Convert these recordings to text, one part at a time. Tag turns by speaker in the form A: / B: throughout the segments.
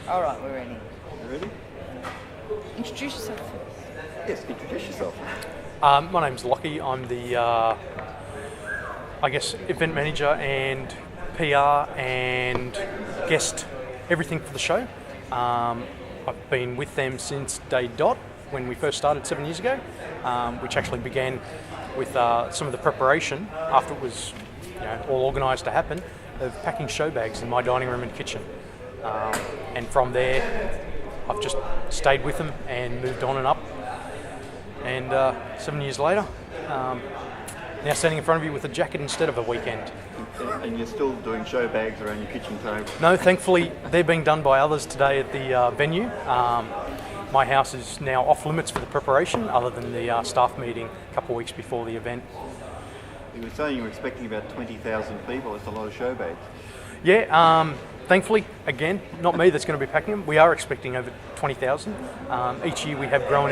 A: All right, we're ready.
B: You ready?
A: Introduce yourself first.
B: Yes, introduce yourself.
C: My name's Locky. I'm the, event manager and PR and guest, everything for the show. I've been with them since day dot, when we first started 7 years ago, which actually began with some of the preparation after it was all organised to happen, of packing show bags in my dining room and kitchen. And from there, I've just stayed with them and moved on and up. And 7 years later, now standing in front of you with a jacket instead of a weekend.
B: And you're still doing show bags around your kitchen table?
C: No, thankfully they're being done by others today at the venue. My house is now off limits for the preparation, other than the staff meeting a couple of weeks before the event.
B: You were saying you were expecting about 20,000 people. That's a lot of show bags.
C: Yeah, thankfully, again, not me that's going to be packing them. We are expecting over 20,000. Each year we have grown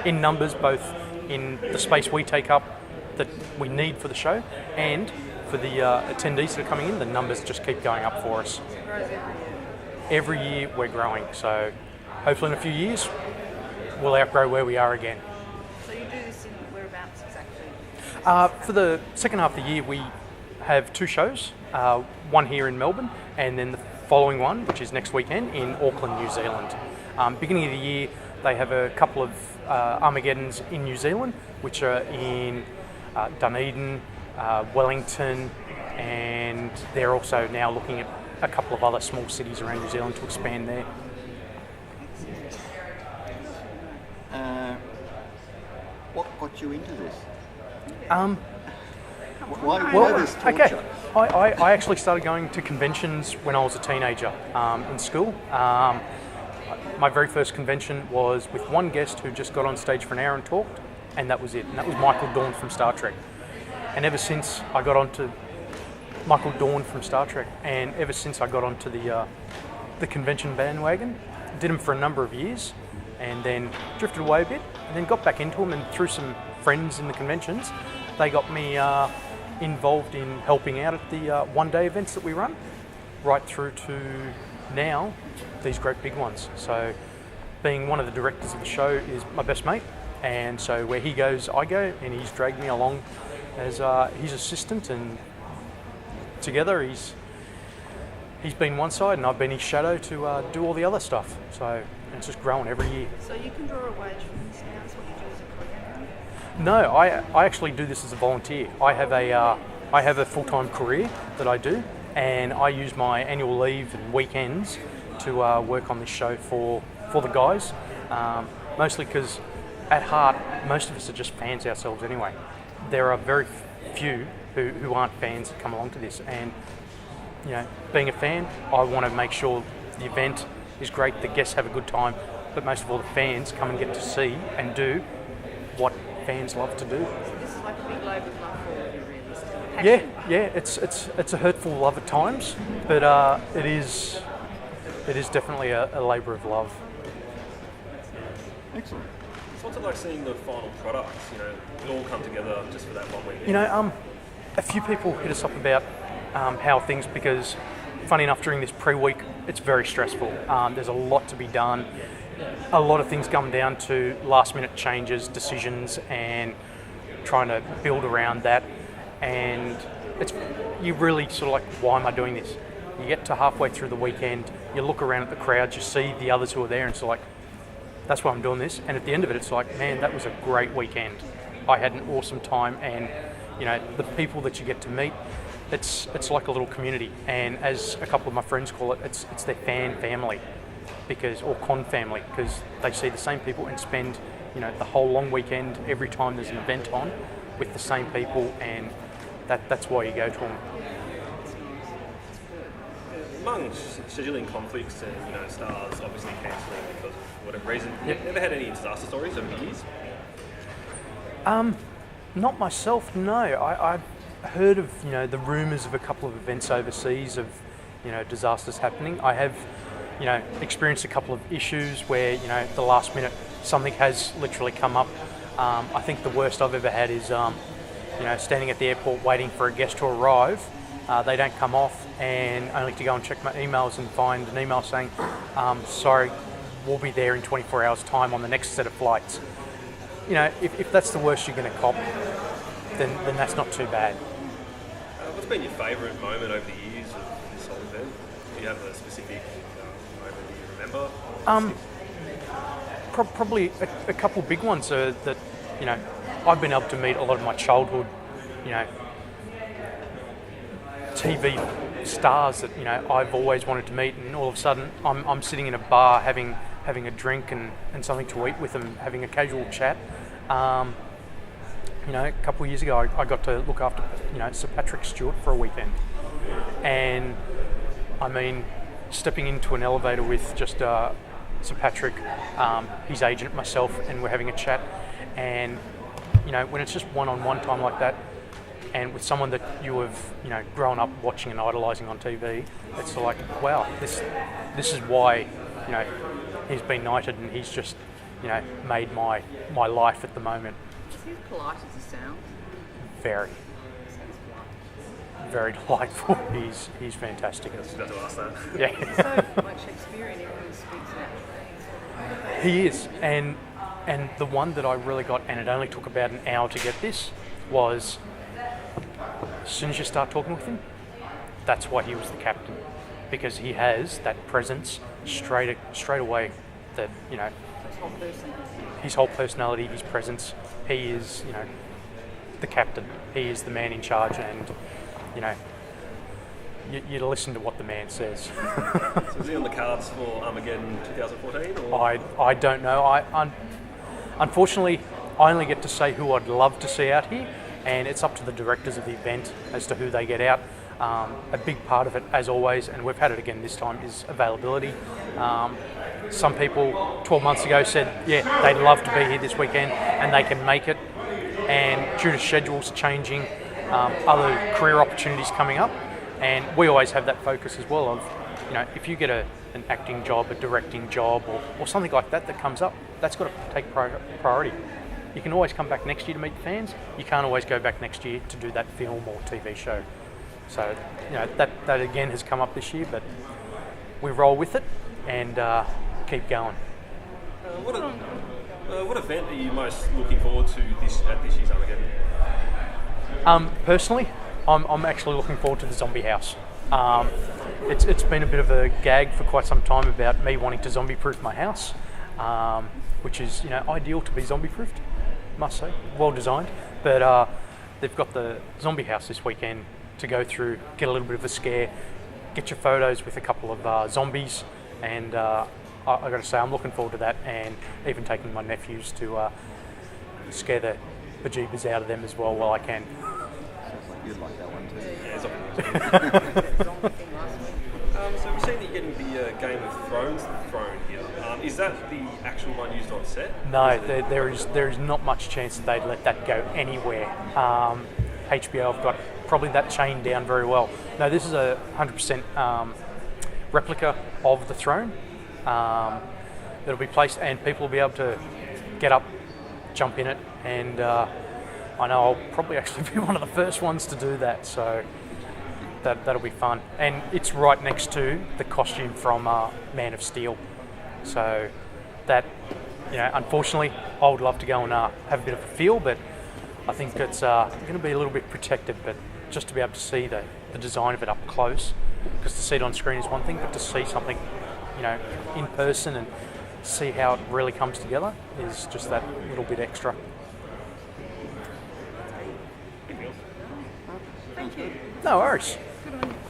C: in numbers, both in the space we take up that we need for the show, and for the attendees that are coming in, the numbers just keep going up for us.
A: It grows every year.
C: Every year we're growing, so hopefully in a few years we'll outgrow where we are again.
A: So you do this in whereabouts exactly?
C: For the second half of the year we have two shows, one here in Melbourne and then the following one, which is next weekend, in Auckland, New Zealand. Beginning of the year they have a couple of Armageddons in New Zealand, which are in Dunedin, Wellington, and they're also now looking at a couple of other small cities around New Zealand to expand there.
B: What got you into this?
C: Well,
B: Why this torture?
C: okay. I actually started going to conventions when I was a teenager in school. My very first convention was with one guest who just got on stage for an hour and talked, and that was it. And that was Michael Dorn from Star Trek. And ever since I got onto Michael Dorn from Star Trek, and ever since I got onto the convention bandwagon, did them for a number of years, and then drifted away a bit, and then got back into them, and through some friends in the conventions, they got me involved in helping out at the one-day events that we run, right through to now, these great big ones. So being one of the directors of the show is my best mate, and so where he goes, I go, and he's dragged me along as his assistant, and together he's been one side and I've been his shadow to do all the other stuff. So it's just growing every year.
A: So you can draw a wage from this now, is what you do as a career now?
C: No, I actually do this as a volunteer. I have a full-time career that I do, and I use my annual leave and weekends to work on this show for the guys, mostly because at heart most of us are just fans ourselves anyway. There are very few who aren't fans that come along to this, and being a fan, I want to make sure the event is great, the guests have a good time, but most of all the fans come and get to see and do what fans love to do.
A: So this is like a big labour of love for you, really.
C: Yeah, it's a hurtful love at times, but it is definitely a labour of love.
B: Excellent.
D: So what's it like seeing the final product, it all come together just for that one week?
C: A few people hit us up about how things, because funny enough, during this pre-week, it's very stressful. There's a lot to be done. A lot of things come down to last-minute changes, decisions, and trying to build around that. And you really sort of like, why am I doing this? You get to halfway through the weekend, you look around at the crowds, you see the others who are there, and it's like, that's why I'm doing this. And at the end of it, it's like, man, that was a great weekend. I had an awesome time, and the people that you get to meet, it's like a little community. And as a couple of my friends call it, it's their fan family, or con family, because they see the same people and spend the whole long weekend every time there's an event on with the same people, and that's why you go to them.
D: Among scheduling conflicts and stars obviously cancelling because of whatever reason,
C: Yep.
D: Ever had any disaster stories over the years?
C: Not myself, no. I've heard of the rumours of a couple of events overseas of disasters happening. I have experienced a couple of issues where at the last minute something has literally come up. I think the worst I've ever had is standing at the airport waiting for a guest to arrive, they don't come off, and only to go and check my emails and find an email saying, sorry, we'll be there in 24 hours time on the next set of flights. You know, if that's the worst you're going to cop, then that's not too bad.
D: What's been your favourite moment over the years of this whole event? Do you have a specific moment that you remember?
C: Probably a couple big ones that, you know, I've been able to meet a lot of my childhood, you know, TV stars that, you know, I've always wanted to meet, and all of a sudden I'm sitting in a bar having a drink and something to eat with them, having a casual chat. You know, a couple of years ago I got to look after, you know, Sir Patrick Stewart for a weekend, and I mean, stepping into an elevator with just Sir Patrick, his agent, myself, and we're having a chat, and you know, when it's just one-on-one time like that, and with someone that you have, you know, grown up watching and idolising on TV, it's like, wow, this is why, you know, he's been knighted, and he's just, you know, made my life at the moment.
A: Is he as polite as he sounds?
C: Very, very delightful. He's fantastic.
D: I was about to ask that.
C: Yeah.
A: So like Shakespearean, everyone speaks out.
C: He is, and the one that I really got, and it only took about an hour to get this, was as soon as you start talking with him, that's why he was the captain, because he has that presence straight away. That, you know, his whole personality, his presence. He is, you know, the captain. He is the man in charge, and you know, you listen to what the man says.
D: So is he on the cards for Armageddon 2014? Or?
C: I don't know. Unfortunately, I only get to say who I'd love to see out here, and it's up to the directors of the event as to who they get out. A big part of it, as always, and we've had it again this time, is availability. Some people 12 months ago said, yeah, they'd love to be here this weekend, and they can make it. And due to schedules changing, other career opportunities coming up, and we always have that focus as well of, you know, if you get an acting job, a directing job, or something like that comes up, that's got to take priority. You can always come back next year to meet the fans. You can't always go back next year to do that film or TV show. So, you know, that again has come up this year, but we roll with it and keep going.
D: What event are you most looking forward to at this year's Armageddon?
C: Personally, I'm actually looking forward to the zombie house. It's been a bit of a gag for quite some time about me wanting to zombie-proof my house, which is, you know, ideal to be zombie-proofed, must say, well designed. But they've got the zombie house this weekend to go through, get a little bit of a scare, get your photos with a couple of zombies, and I got to say, I'm looking forward to that, and even taking my nephews to scare the bejeebers out of them as well while I can.
B: Sounds like you'd like that one too.
D: Yeah, so we've seen that you're getting the Game of Thrones throne here. Is that the actual one used on set?
C: No, there is not much chance that they'd let that go anywhere. HBO have got probably that chained down very well. No, this is a 100% replica of the throne. It'll be placed, and people will be able to get up, jump in it, and I know I'll probably actually be one of the first ones to do that, so that'll be fun. And it's right next to the costume from Man of Steel, so that, you know, unfortunately I would love to go and have a bit of a feel, but I think it's going to be a little bit protected, but just to be able to see the design of it up close, because to see it on screen is one thing, but to see something, you know, in person and see how it really comes together is just that little bit extra.
A: Thank you.
C: No worries.
A: Good on you.